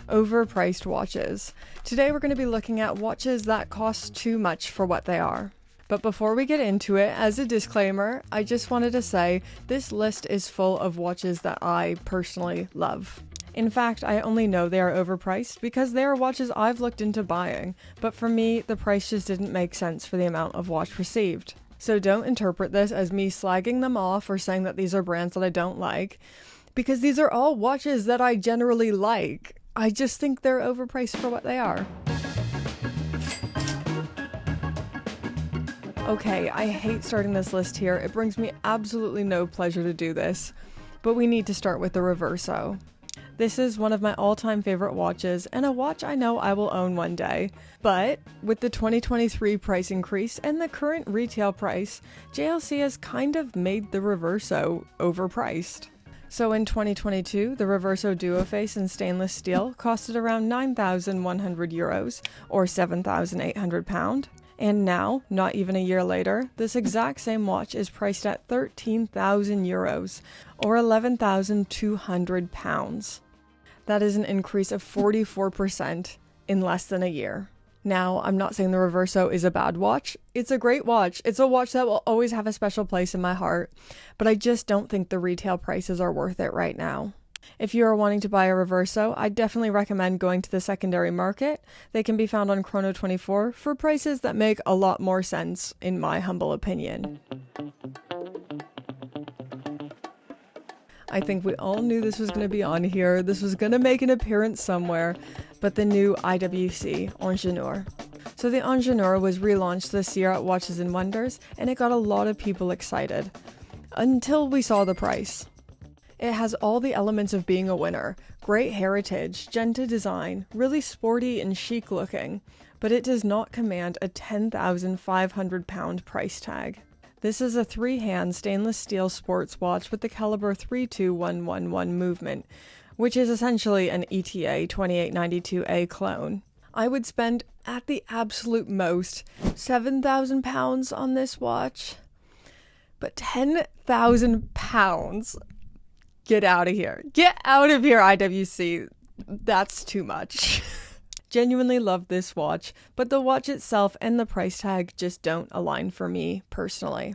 overpriced watches. Today we're going to be looking at watches that cost too much for what they are. But before we get into it, as a disclaimer, I just wanted to say this list is full of watches that I personally love. In fact, I only know they are overpriced because they are watches I've looked into buying, but for me, the price just didn't make sense for the amount of watch received. So don't interpret this as me slagging them off or saying that these are brands that I don't like, because these are all watches that I generally like. I just think they're overpriced for what they are. Okay, I hate starting this list here. It brings me absolutely no pleasure to do this, but we need to start with the Reverso. This is one of my all-time favorite watches and a watch I know I will own one day. But with the 2023 price increase and the current retail price, JLC has kind of made the Reverso overpriced. So in 2022, the Reverso Duo Face in stainless steel costed around €9,100 or £7,800. And now, not even a year later, this exact same watch is priced at €13,000 or £11,200. That is an increase of 44% in less than a year. Now, I'm not saying the Reverso is a bad watch. It's a great watch. It's a watch that will always have a special place in my heart, but I just don't think the retail prices are worth it right now. If you are wanting to buy a Reverso, I definitely recommend going to the secondary market. They can be found on Chrono24 for prices that make a lot more sense, in my humble opinion. I think we all knew this was going to be on here. This was going to make an appearance somewhere, but the new IWC Ingenieur. So the Ingenieur was relaunched this year at Watches and Wonders, and it got a lot of people excited. Until we saw the price. It has all the elements of being a winner. Great heritage, genta design, really sporty and chic looking, but it does not command a £10,500 price tag. This is a 3-hand stainless steel sports watch with the caliber 32111 movement, which is essentially an ETA 2892A clone. I would spend at the absolute most £7,000 on this watch, but £10,000? Get out of here. Get out of here, IWC. That's too much. Genuinely love this watch, but the watch itself and the price tag just don't align for me personally.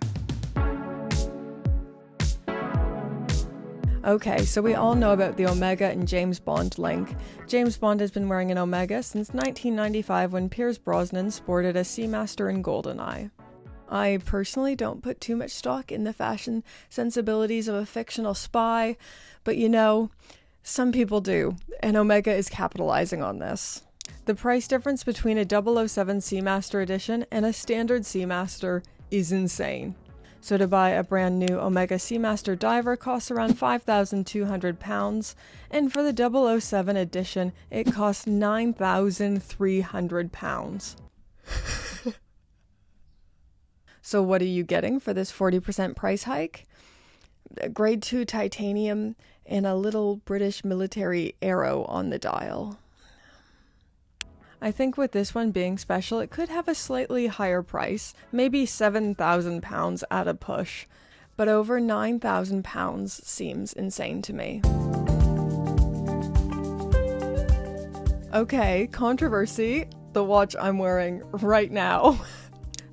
Okay, so we all know about the Omega and James Bond link. James Bond has been wearing an Omega since 1995 when Pierce Brosnan sported a Seamaster and GoldenEye. I personally don't put too much stock in the fashion sensibilities of a fictional spy, but you know, some people do, and Omega is capitalizing on this. The price difference between a 007 Seamaster edition and a standard Seamaster is insane. So to buy a brand new Omega Seamaster diver costs around £5,200, and for the 007 edition, it costs £9,300. So what are you getting for this 40% price hike? A grade 2 titanium and a little British military arrow on the dial. I think with this one being special, it could have a slightly higher price, maybe £7,000 at a push, but over £9,000 seems insane to me. Okay, controversy, the watch I'm wearing right now.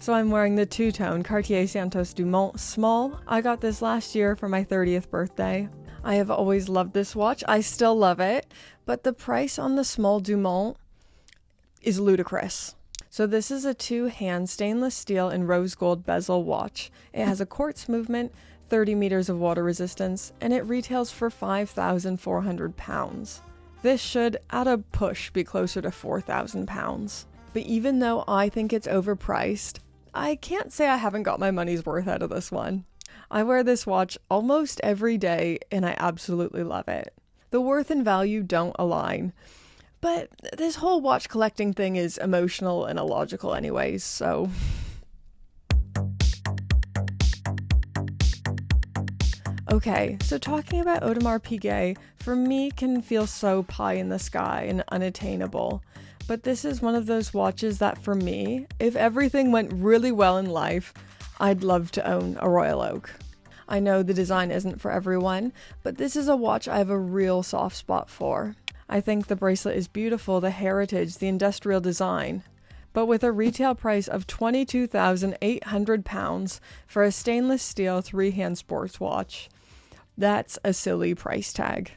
So I'm wearing the two-tone Cartier Santos-Dumont Small. I got this last year for my 30th birthday. I have always loved this watch. I still love it, but the price on the small Dumont is ludicrous. So this is a 2-hand stainless steel and rose gold bezel watch. It has a quartz movement, 30 meters of water resistance, and it retails for £5,400. This should, at a push, be closer to £4,000. But even though I think it's overpriced, I can't say I haven't got my money's worth out of this one. I wear this watch almost every day and I absolutely love it. The worth and value don't align, but this whole watch collecting thing is emotional and illogical anyways, so... Okay, so talking about Audemars Piguet, for me, can feel so pie in the sky and unattainable. But this is one of those watches that for me, if everything went really well in life, I'd love to own a Royal Oak. I know the design isn't for everyone, but this is a watch I have a real soft spot for. I think the bracelet is beautiful, the heritage, the industrial design. But with a retail price of £22,800 for a stainless steel 3-hand sports watch, that's a silly price tag.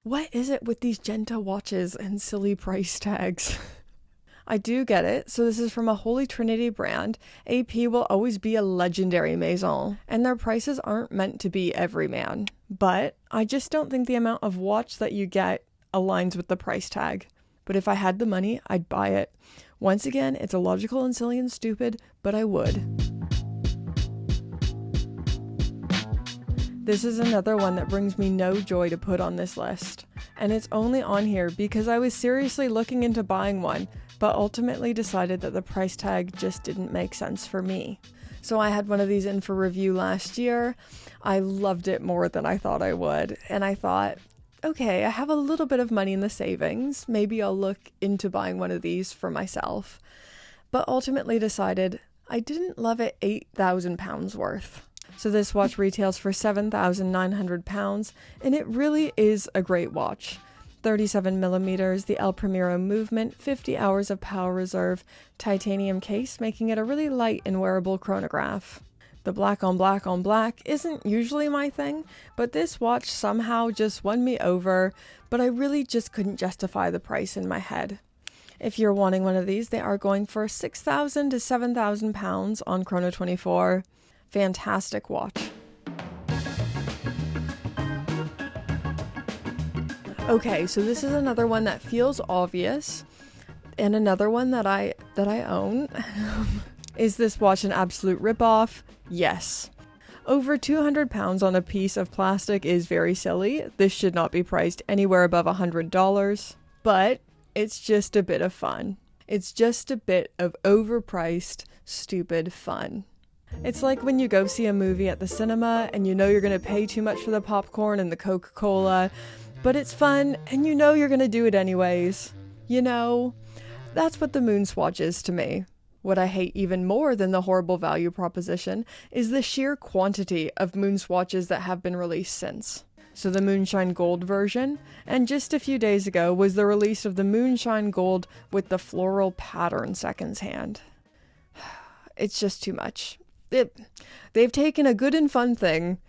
What is it with these Genta watches and silly price tags? I do get it. So this is from a Holy Trinity brand. AP will always be a legendary maison, and their prices aren't meant to be everyman. But I just don't think the amount of watch that you get aligns with the price tag. But if I had the money, I'd buy it. Once again, it's illogical and silly and stupid, but I would. This is another one that brings me no joy to put on this list. And it's only on here because I was seriously looking into buying one, but ultimately decided that the price tag just didn't make sense for me. So I had one of these in for review last year. I loved it more than I thought I would. And I thought, okay, I have a little bit of money in the savings. Maybe I'll look into buying one of these for myself. But ultimately decided I didn't love it £8,000 worth. So this watch retails for £7,900, and it really is a great watch. 37 millimeters, the El Primero movement, 50 hours of power reserve, titanium case, making it a really light and wearable chronograph. The black on black on black isn't usually my thing, but this watch somehow just won me over, but I really just couldn't justify the price in my head. If you're wanting one of these, they are going for £6,000 to £7,000 on Chrono24. Fantastic watch. Okay, so this is another one that feels obvious, and another one that I own. Is this watch an absolute ripoff? Yes. Over £200 on a piece of plastic is very silly. This should not be priced anywhere above $100, but it's just a bit of fun. It's just a bit of overpriced, stupid fun. It's like when you go see a movie at the cinema and you know you're going to pay too much for the popcorn and the Coca-Cola, but it's fun and you know you're going to do it anyways. You know, that's what the MoonSwatch is to me. What I hate even more than the horrible value proposition is the sheer quantity of MoonSwatches that have been released since. So the Moonshine Gold version, and just a few days ago was the release of the Moonshine Gold with the floral pattern seconds hand. It's just too much. They've taken a good and fun thing.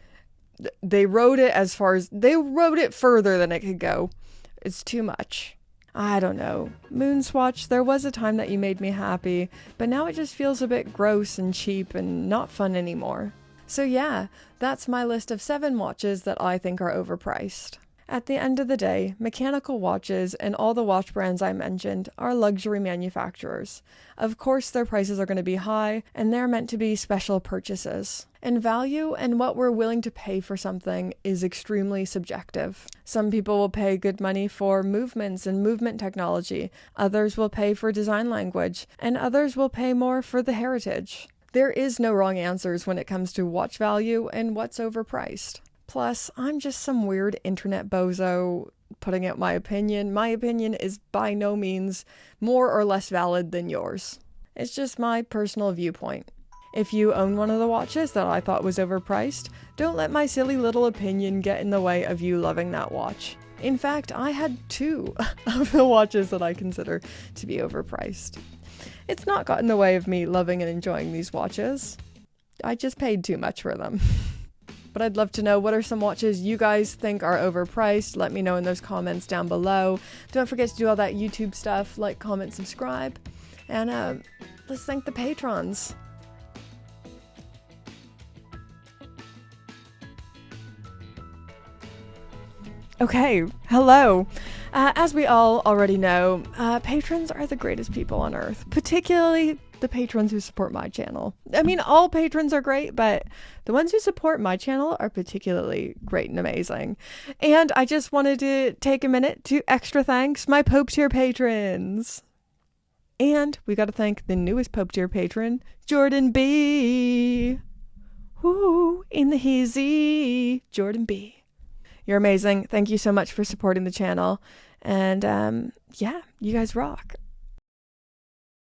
They rode it further than it could go. It's too much. I don't know. MoonSwatch, there was a time that you made me happy, but now it just feels a bit gross and cheap and not fun anymore. So yeah, that's my list of 7 watches that I think are overpriced. At the end of the day, mechanical watches and all the watch brands I mentioned are luxury manufacturers. Of course, their prices are going to be high, and they're meant to be special purchases. And value and what we're willing to pay for something is extremely subjective. Some people will pay good money for movements and movement technology, others will pay for design language, and others will pay more for the heritage. There is no wrong answers when it comes to watch value and what's overpriced. Plus, I'm just some weird internet bozo putting out my opinion. My opinion is by no means more or less valid than yours. It's just my personal viewpoint. If you own one of the watches that I thought was overpriced, don't let my silly little opinion get in the way of you loving that watch. In fact, I had 2 of the watches that I consider to be overpriced. It's not got in the way of me loving and enjoying these watches. I just paid too much for them. But I'd love to know, what are some watches you guys think are overpriced? Let me know in those comments down below. Don't forget to do all that YouTube stuff, like, comment, subscribe, and let's thank the patrons. Okay, hello. As we all already know, patrons are the greatest people on earth, particularly the patrons who support my channel. I mean, all patrons are great, but the ones who support my channel are particularly great and amazing. And I just wanted to take a minute to extra thanks my Pope tier patrons. And we got to thank the newest Pope tier patron, Jordan B. Woo, in the hizzy, Jordan B. You're amazing. Thank you so much for supporting the channel. And yeah, you guys rock.